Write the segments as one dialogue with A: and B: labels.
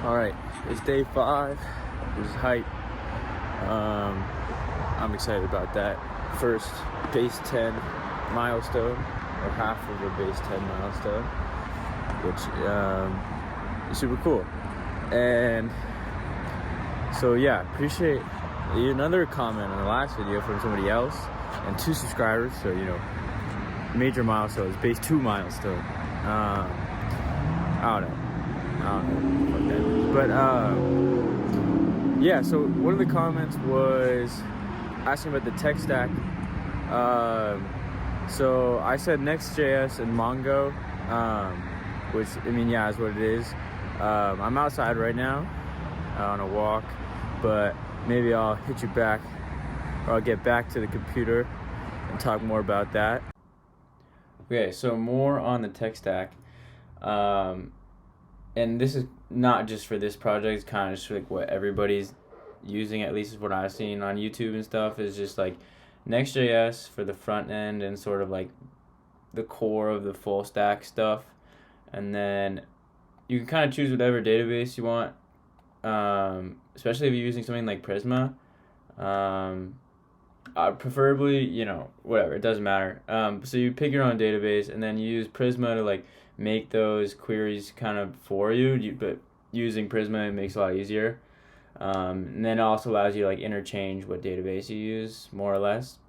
A: All right, it's day 5. It was hype. I'm excited about that. First base 10 milestone, or half of a base 10 milestone, which is super cool. And so yeah, appreciate another comment on the last video from somebody else, and 2 subscribers. So major milestones, base 2 milestone. I don't know what that is. But yeah, so one of the comments was asking about the tech stack. So I said Next.js and Mongo, which, I mean, yeah, is what it is. I'm outside right now on a walk, but maybe I'll hit you back, or I'll get back to the computer and talk more about that. Okay, so more on the tech stack. And this is not just for this project, it's kind of just like what everybody's using, at least is what I've seen on YouTube and stuff, is just like Next.js for the front end and sort of like the core of the full stack stuff. And then you can kind of choose whatever database you want, especially if you're using something like Prisma. Preferably, whatever, it doesn't matter. So you pick your own database, and then you use Prisma to like make those queries kind of for you, but using Prisma, it makes it a lot easier. And then it also allows you to like interchange what database you use, more or less.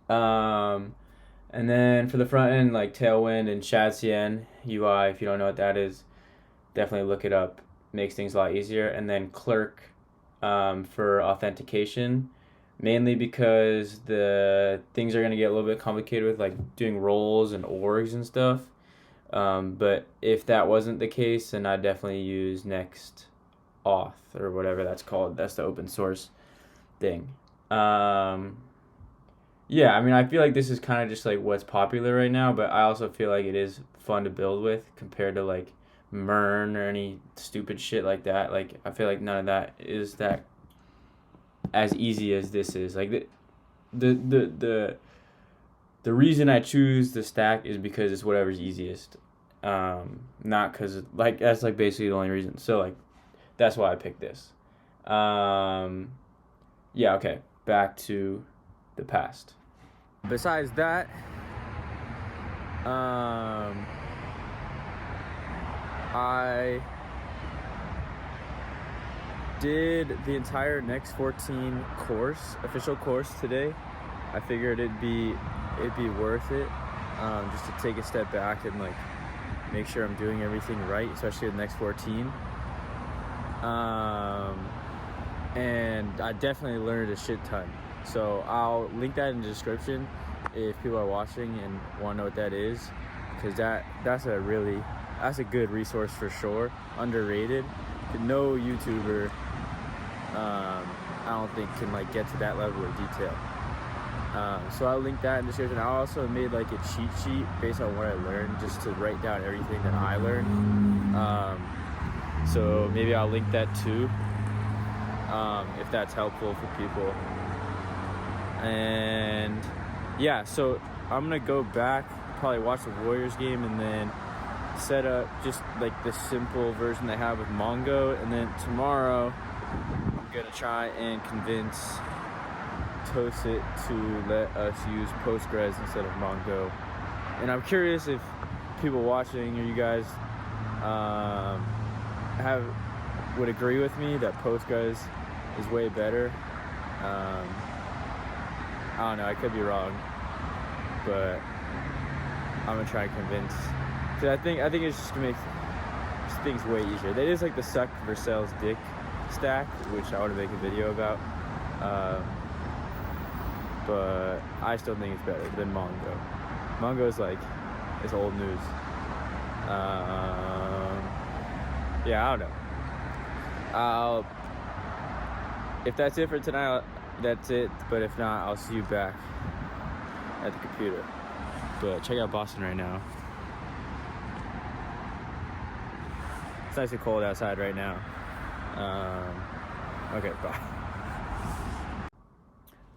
A: And then for the front end, like Tailwind and ShadCN UI, if you don't know what that is, definitely look it up. Makes things a lot easier. And then Clerk for authentication, mainly because the things are going to get a little bit complicated with like doing roles and orgs and stuff. But if that wasn't the case, then I'd definitely use Next Auth or whatever that's called. That's the open source thing. Yeah, I mean, I feel like this is kind of just like what's popular right now, but I also feel like it is fun to build with compared to like Mern or any stupid shit like that. Like, I feel like none of that is that as easy as this is. Like the reason I choose the stack is because it's whatever's easiest. Not because like that's like basically the only reason. So like that's why I picked this. Yeah, okay. Back to the past. Besides that, I did the entire Next 14 course, official course today. I figured it'd be worth it, just to take a step back and like make sure I'm doing everything right, especially with Next 14. And I definitely learned a shit ton. So I'll link that in the description if people are watching and want to know what that is, because that's a good resource for sure. Underrated. No YouTuber, I don't think, can like get to that level of detail. So I'll link that in the description. I also made like a cheat sheet based on what I learned, just to write down everything that I learned. So maybe I'll link that too, if that's helpful for people. And yeah, so I'm gonna go back, probably watch the Warriors game, and then set up just like the simple version they have with Mongo. And then tomorrow I'm gonna try and convince Tosit to let us use Postgres instead of Mongo. And I'm curious if people watching, or you guys would agree with me that Postgres is way better. I don't know, I could be wrong, but I'm gonna try and convince. So I think it's just gonna make things way easier. That is like the suck versus dick stack, which I want to make a video about. But I still think it's better than Mongo. Mongo is like, it's old news. Yeah, I don't know. If that's it for tonight, that's it. But if not, I'll see you back at the computer. But check out Boston right now. It's nice and cold outside right now. Okay, bye.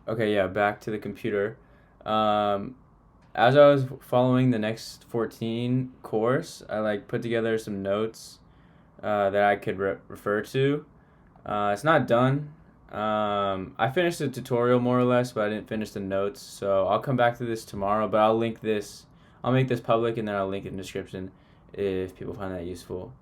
A: Okay, yeah, back to the computer. As I was following the Next 14 course, I like put together some notes that I could refer to. It's not done. I finished the tutorial more or less, but I didn't finish the notes. So I'll come back to this tomorrow, but I'll link this. I'll make this public and then I'll link it in the description if people find that useful.